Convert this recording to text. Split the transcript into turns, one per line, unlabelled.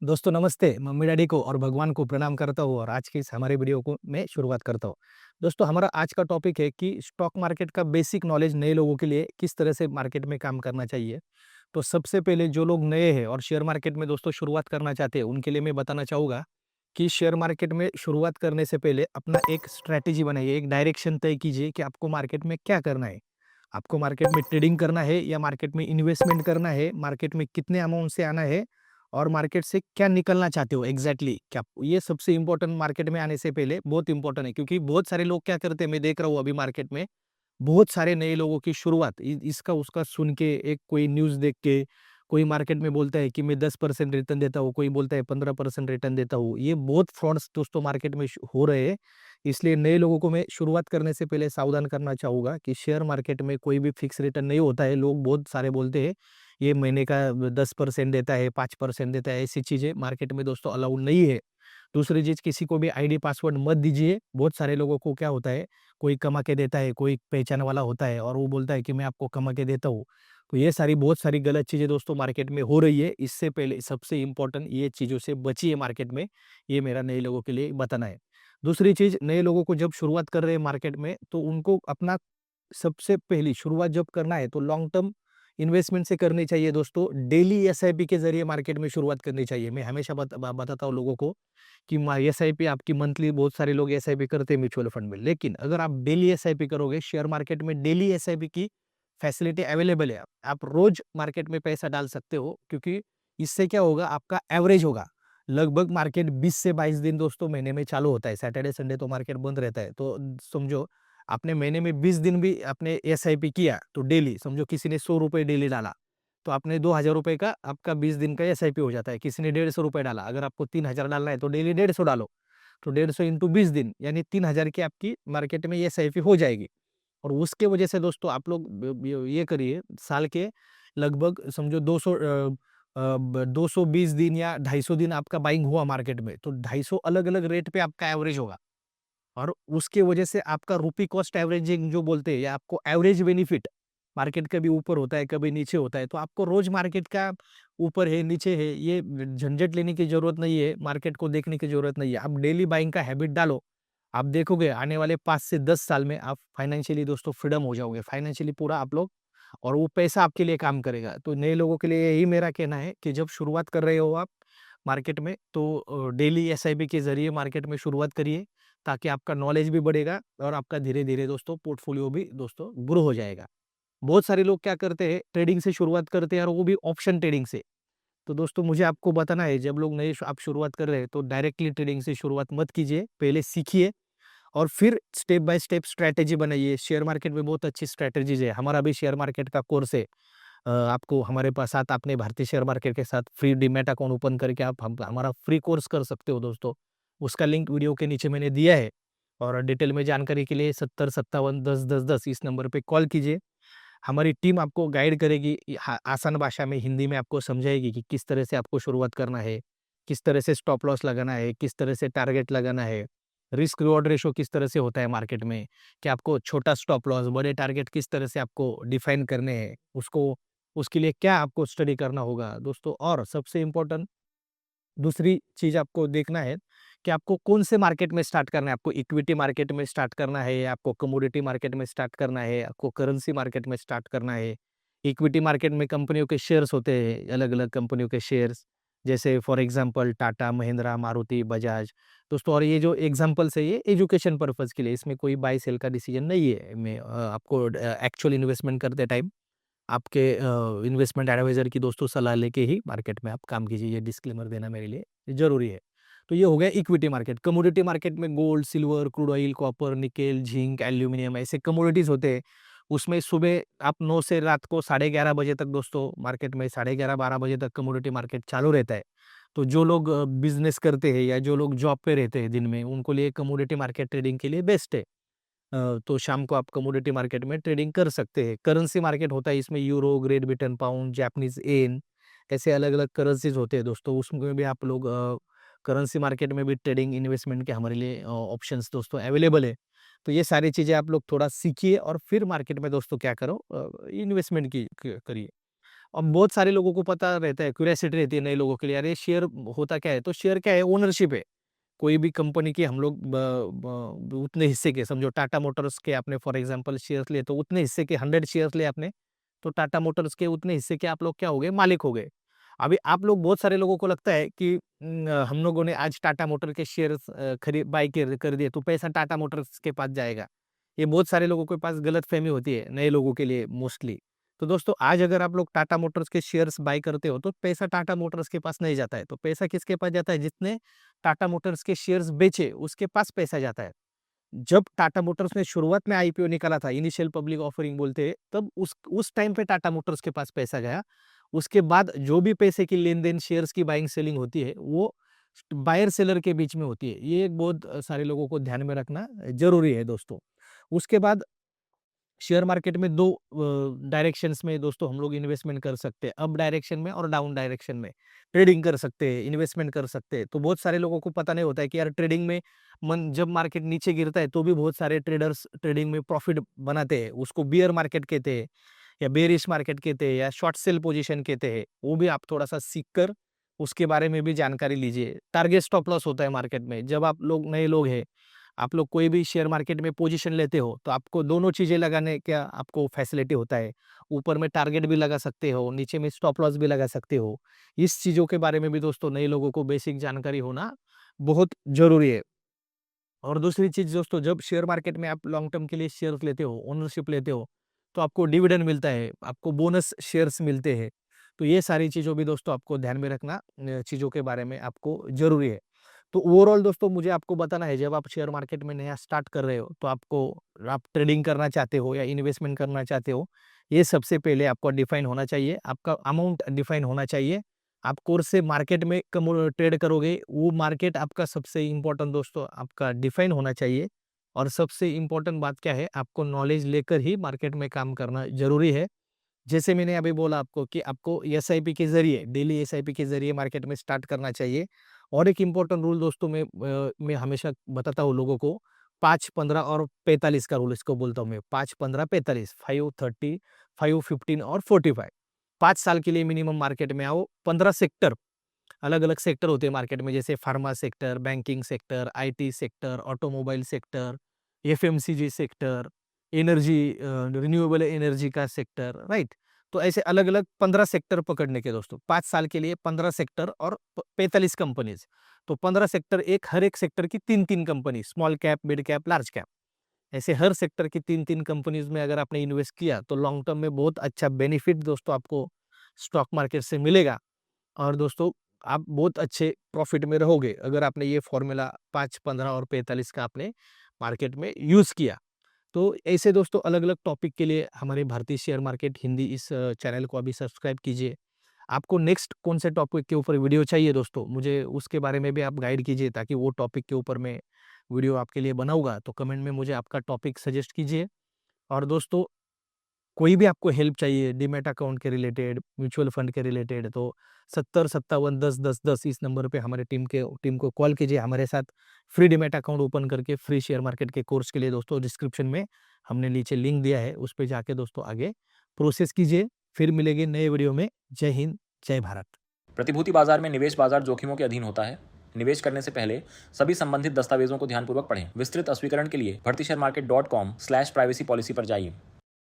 दोस्तों नमस्ते, mummy daddy को और भगवान को प्रणाम करता हूँ और आज की इस हमारे वीडियो को मैं शुरुआत करता हूँ। दोस्तों हमारा आज का टॉपिक है कि स्टॉक मार्केट का बेसिक नॉलेज नए लोगों के लिए किस तरह से मार्केट में काम करना चाहिए। तो सबसे पहले जो लोग नए हैं और शेयर मार्केट में दोस्तों शुरुआत करना चाहते हैं, उनके लिए मैं बताना चाहूँगा कि शेयर मार्केट में शुरुआत करने से पहले अपना एक स्ट्रैटेजी बनाइए, एक डायरेक्शन तय कीजिए कि आपको मार्केट में क्या करना है। आपको मार्केट में ट्रेडिंग करना है या मार्केट में इन्वेस्टमेंट करना है, मार्केट में कितने अमाउंट से आना है और मार्केट से क्या निकलना चाहते हो एग्जैक्टली क्या। ये सबसे इंपॉर्टेंट मार्केट में आने से पहले बहुत इंपॉर्टेंट है, क्योंकि बहुत सारे लोग क्या करते हैं, मैं देख रहा हूँ अभी मार्केट में बहुत सारे नए लोगों की शुरुआत इसका उसका सुन के, एक कोई न्यूज़ देख के, कोई मार्केट में बोलता है कि मैं 10% रिटर्न देता हूँ, कोई बोलता है 15% रिटर्न देता हूँ। ये बहुत फ्रॉड्स दोस्तों मार्केट में हो रहे हैं। इसलिए नए लोगों को मैं शुरुआत करने से पहले सावधान करना चाहूँगा कि शेयर मार्केट में कोई भी फिक्स रिटर्न नहीं होता है। लोग बहुत सारे बोलते हैं ये महीने का 10% देता है, 5% देता है, ऐसी चीज़ें मार्केट में दोस्तों अलाउड नहीं है। दूसरी चीज़, किसी को भी आईडी पासवर्ड मत दीजिए। बहुत सारे लोगों को क्या होता है, कोई कमा के देता है, कोई पहचान वाला होता है और वो बोलता है कि मैं आपको कमा के देता हूँ। तो ये सारी बहुत सारी गलत चीज़ें दोस्तों मार्केट में हो रही है। इससे पहले सबसे इम्पोर्टेंट ये चीज़ों से बचिए मार्केट में, ये मेरा नए लोगों के लिए बताना है। दूसरी चीज़, नए लोगों को जब शुरुआत कर रहे हैं मार्केट में, तो उनको अपना सबसे पहली शुरुआत जब करना है तो लॉन्ग टर्म इन्वेस्टमेंट से करनी चाहिए दोस्तों। डेली एसआईपी के ज़रिए मार्केट में शुरुआत करनी चाहिए। मैं हमेशा बताता हूँ लोगों को कि एसआईपी आपकी मंथली, बहुत सारे लोग एसआईपी करते हैं म्यूचुअल फंड में, लेकिन अगर आप डेली एसआईपी करोगे, शेयर मार्केट में डेली एसआईपी की फैसिलिटी अवेलेबल है। आप रोज मार्केट में पैसा डाल सकते हो, क्योंकि इससे क्या होगा, आपका एवरेज होगा। लगभग मार्केट 20 से 22 दिन दोस्तों महीने में चालू होता है। सैटरडे संडे तो मार्केट बंद रहता है। तो समझो आपने महीने में 20 दिन भी आपने एसआईपी किया, तो डेली समझो किसी ने 100 रुपए डेली डाला, तो आपने 2000 रुपए का आपका 20 दिन का एसआईपी हो जाता है। किसी ने 150 रुपए डाला, अगर आपको 3000 डालना है तो डेली 150 डालो। तो 150 इंटू 20 दिन यानी 3000 की आपकी मार्केट में एसआईपी हो जाएगी। और उसके वजह से दोस्तों आप लोग ये करिए, साल के लगभग समझो 220 दिन या 250 दिन आपका बाइंग हुआ मार्केट में, तो 250 अलग अलग रेट पे आपका एवरेज होगा। और उसके वजह से आपका रुपी कॉस्ट एवरेजिंग जो बोलते हैं, या आपको एवरेज बेनिफिट, मार्केट कभी ऊपर होता है कभी नीचे होता है, तो आपको रोज मार्केट का ऊपर है नीचे है ये झंझट लेने की जरूरत नहीं है, मार्केट को देखने की जरूरत नहीं है। आप डेली बाइंग का हैबिट डालो, आप देखोगे आने वाले 5 से 10 साल में आप फाइनेंशियली दोस्तों फ्रीडम हो जाओगे, फाइनेंशियली पूरा आप लोग, और वो पैसा आपके लिए काम करेगा। तो नए लोगों के लिए यही मेरा कहना है कि जब शुरुआत कर रहे हो आप मार्केट में, तो डेली एसआईपी के ज़रिए मार्केट में शुरुआत करिए, ताकि आपका नॉलेज भी बढ़ेगा और आपका धीरे-धीरे दोस्तों पोर्टफोलियो भी दोस्तों ग्रो हो जाएगा। बहुत सारे लोग क्या करते हैं, ट्रेडिंग से शुरुआत करते हैं और वो भी ऑप्शन ट्रेडिंग से। तो दोस्तों मुझे आपको बताना है, जब लोग नए आप शुरुआत कर रहे हैं तो डायरेक्टली ट्रेडिंग से शुरुआत मत कीजिए, पहले सीखिए और फिर स्टेप बाय स्टेप स्ट्रैटेजी बनाइए। शेयर मार्केट में बहुत अच्छी स्ट्रैटेजीज़ है, हमारा भी शेयर मार्केट का कोर्स है। आपको हमारे पास साथ आपने भारतीय शेयर मार्केट के साथ फ्री डीमैट अकाउंट ओपन करके आप हम हमारा फ्री कोर्स कर सकते हो दोस्तों। उसका लिंक वीडियो के नीचे मैंने दिया है। और डिटेल में जानकारी के लिए 70 57 10 10 10 इस नंबर पे कॉल कीजिए। हमारी टीम आपको गाइड करेगी, आसान भाषा में हिंदी में आपको समझाएगी कि किस तरह से आपको शुरुआत करना है, किस तरह से स्टॉप लॉस लगाना है, किस तरह से टारगेट लगाना है, रिस्क रिवॉर्ड रेशो किस तरह से होता है मार्केट में, कि आपको छोटा स्टॉप लॉस, बड़े टारगेट किस तरह से आपको डिफाइन करने हैं, उसको उसके लिए क्या आपको स्टडी करना होगा दोस्तों। और सबसे इम्पोर्टेंट दूसरी चीज़ आपको देखना है कि आपको कौन से मार्केट में स्टार्ट करना है। आपको इक्विटी मार्केट में स्टार्ट करना है, आपको कमोडिटी मार्केट में स्टार्ट करना है, आपको करेंसी मार्केट में स्टार्ट करना है। इक्विटी मार्केट में कंपनियों के शेयर्स होते हैं, अलग-अलग कंपनियों के शेयर्स, जैसे फॉर एग्ज़ाम्पल टाटा, महिंद्रा, मारुति, बजाज। दोस्तों और ये जो एग्ज़ाम्पल्स है ये एजुकेशन पर्पज़ के लिए, इसमें कोई बाय सेल का डिसीजन नहीं है। मैं आपको एक्चुअल इन्वेस्टमेंट करते टाइम आपके इन्वेस्टमेंट एडवाइज़र की दोस्तों सलाह लेके ही मार्केट में आप काम कीजिए, ये डिस्क्लेमर देना मेरे लिए ज़रूरी है। तो ये हो गया इक्विटी मार्केट। कमोडिटी मार्केट में gold, silver, crude oil, copper, nickel, zinc, aluminium ऐसे कमोडिटीज़ होते हैं। उसमें सुबह आप 9 से रात को 11:30 बजे तक दोस्तों मार्केट में 11:30-12 बजे तक कमोडिटी मार्केट चालू रहता है। तो जो लोग बिज़नेस करते हैं या जो लोग जॉब पे रहते हैं दिन में, उनको लिए कमोडिटी मार्केट ट्रेडिंग के लिए बेस्ट है। तो शाम को आप कमोडिटी मार्केट में ट्रेडिंग कर सकते हैं। करेंसी मार्केट होता है, इसमें euro, Great Britain pound, Japanese yen ऐसे अलग-अलग करेंसीज़ होते हैं दोस्तों। उसमें भी आप लोग करेंसी मार्केट में भी ट्रेडिंग इन्वेस्टमेंट के हमारे लिए ऑप्शंस दोस्तों अवेलेबल है। तो ये सारी चीज़ें आप लोग थोड़ा सीखिए और फिर मार्केट में दोस्तों क्या करो, इन्वेस्टमेंट की क करिए। अब बहुत सारे लोगों को पता रहता है, क्यूरियोसिटी रहती है नए लोगों के लिए, अरे शेयर होता क्या है? तो शेयर क्या है? ओनरशिप है। कोई भी कंपनी के हम लोग उतने हिस्से के, समझो टाटा मोटर्स के आपने फॉर एग्जांपल शेयर्स लिए, तो उतने हिस्से के 100 शेयर्स लिए आपने, तो टाटा मोटर्स के उतने हिस्से के आप लोग क्या हो गए? मालिक हो गए। अभी आप लोग, बहुत सारे लोगों को लगता है कि हम लोगों ने आज टाटा मोटर के शेयर्स खरीद बाय कर दिए तो पैसा टाटा मोटर्स के पास जाएगा। ये बहुत सारे लोगों के पास गलतफहमी होती है, नए लोगों के लिए मोस्टली। तो दोस्तों, आज अगर आप लोग टाटा मोटर्स के शेयर्स बाय करते हो तो पैसा टाटा मोटर्स के पास नहीं जाता है, तो पैसा किसके पास जाता है? जितने टाटा मोटर्स के शेयर्स बेचे उसके पास पैसा जाता है। जब टाटा मोटर्स ने शुरुआत में आईपीओ निकाला था, इनिशियल पब्लिक ऑफरिंग बोलते हैं, तब उस टाइम पे टाटा मोटर्स के पास पैसा गया। उसके बाद जो भी पैसे की लेन-देन, शेयर्स की बाइंग सेलिंग होती है, वो बायर सेलर के बीच में होती है। ये एक बहुत सारे लोगों को ध्यान में रखना ज़रूरी है दोस्तों। उसके बाद शेयर मार्केट में 2 डायरेक्शंस में दोस्तों हम लोग इन्वेस्टमेंट कर सकते हैं, अप डायरेक्शन में और डाउन डायरेक्शन में। ट्रेडिंग कर सकते हैं, इन्वेस्टमेंट कर सकते हैं। तो बहुत सारे लोगों को पता नहीं होता है कि यार ट्रेडिंग में जब मार्केट नीचे गिरता है तो भी बहुत सारे ट्रेडर्स ट्रेडिंग में प्रॉफिट बनाते हैं। उसको बियर मार्केट कहते हैं या बेयरिश मार्केट कहते हैं या शॉर्ट सेल पोजीशन कहते हैं। वो भी आप थोड़ा-सा सीख कर उसके बारे में भी जानकारी लीजिए। टारगेट स्टॉप लॉस होता है मार्केट में। जब आप लोग नए लोग हैं, आप लोग कोई भी शेयर मार्केट में पोजीशन लेते हो, तो आपको दोनों चीज़ें लगाने का आपको फैसिलिटी होता है। ऊपर में टारगेट भी लगा सकते हो, नीचे में स्टॉप लॉस भी लगा सकते हो। इस चीज़ों के बारे में भी दोस्तों नए लोगों को बेसिक जानकारी होना बहुत ज़रूरी है। और दूसरी चीज़ दोस्तों, जब शेयर मार्केट में आप लॉन्ग टर्म के लिए शेयर्स लेते हो, ओनरशिप लेते हो, तो आपको डिविडेंड मिलता है, आपको बोनस शेयर्स मिलते हैं। तो ये सारी चीज़ों भी दोस्तों आपको ध्यान में रखना, चीज़ों के बारे में आपको ज़रूरी है। तो ओवरऑल दोस्तों, मुझे आपको बताना है, जब आप शेयर मार्केट में नया स्टार्ट कर रहे हो, तो आप ट्रेडिंग करना चाहते हो या इन्वेस्टमेंट करना चाहते हो, ये सबसे पहले आपको डिफाइन होना चाहिए, आपका अमाउंट डिफाइन होना चाहिए। आप कोर्स से मार्केट में ट्रेड करोगे, वो मार्केट आपका सबसे इम्पोर्टेंट दोस्तों आपका डिफाइन होना चाहिए। और सबसे इम्पोर्टेंट बात क्या है, आपको नॉलेज लेकर ही मार्केट में काम करना ज़रूरी है। जैसे मैंने अभी बोला आपको कि आपको एसआईपी के ज़रिए, डेली एसआईपी के ज़रिए मार्केट में स्टार्ट करना चाहिए। और एक इम्पोर्टेंट रूल दोस्तों, मैं हमेशा बताता हूँ लोगों को, 5, 15 और 45 का रूल इसको बोलता हूँ मैं। 5, 15, 45, 5, 30, 5, 15 और 45। 5 साल के लिए मिनिमम मार्केट में आओ। 15 सेक्टर, अलग-अलग सेक्टर होते हैं मार्केट में, जैसे pharma sector, banking sector, IT sector, automobile sector, FMCG sector, renewable energy का सेक्टर, राइट? तो ऐसे अलग-अलग 15 सेक्टर पकड़ने के दोस्तों, 5 साल के लिए 15 सेक्टर और 45 कंपनीज़। तो 15 सेक्टर, हर एक सेक्टर की 3-3 company, small cap, mid cap, large cap. ऐसे हर सेक्टर की 3-3 कंपनीज़ में अगर आपने इन्वेस्ट किया, तो लॉन्ग टर्म में बहुत अच्छा बेनिफिट दोस्तों आपको स्टॉक मार्केट से मिलेगा। और दोस्तों, आप बहुत अच्छे प्रॉफिट में रहोगे अगर आपने ये फॉर्मूला 5, 15 और 45 का आपने मार्केट में यूज़ किया। तो ऐसे दोस्तों अलग-अलग टॉपिक के लिए हमारे भारतीय शेयर मार्केट हिंदी इस चैनल को अभी सब्सक्राइब कीजिए। आपको नेक्स्ट कौन से टॉपिक के ऊपर वीडियो चाहिए दोस्तों, मुझे उसके बारे में भी आप गाइड कीजिए, ताकि वो टॉपिक के ऊपर मैं वीडियो आपके लिए बनाऊँगा। तो कमेंट में मुझे आपका टॉपिक सजेस्ट कीजिए। और दोस्तों, कोई भी आपको हेल्प चाहिए डीमैट अकाउंट के रिलेटेड, म्यूचुअल फंड के रिलेटेड, तो 70 57 10 10 10 इस नंबर पे हमारे टीम को कॉल कीजिए। हमारे साथ फ्री डीमैट अकाउंट ओपन करके फ्री शेयर मार्केट के कोर्स के लिए दोस्तों डिस्क्रिप्शन में हमने नीचे लिंक दिया है, उस पे जाके दोस्तों आगे प्रोसेस कीजिए। फिर मिलेंगे नए वीडियो में। जय हिंद, जय भारत।
प्रतिभूति बाजार में निवेश बाजार जोखिमों के अधीन होता है। निवेश करने से पहले सभी संबंधित दस्तावेजों को ध्यानपूर्वक पढ़ें। विस्तृत अस्वीकरण के लिए भारतीय शेयर मार्केट .com/प्राइवेसी पॉलिसी पर जाइए।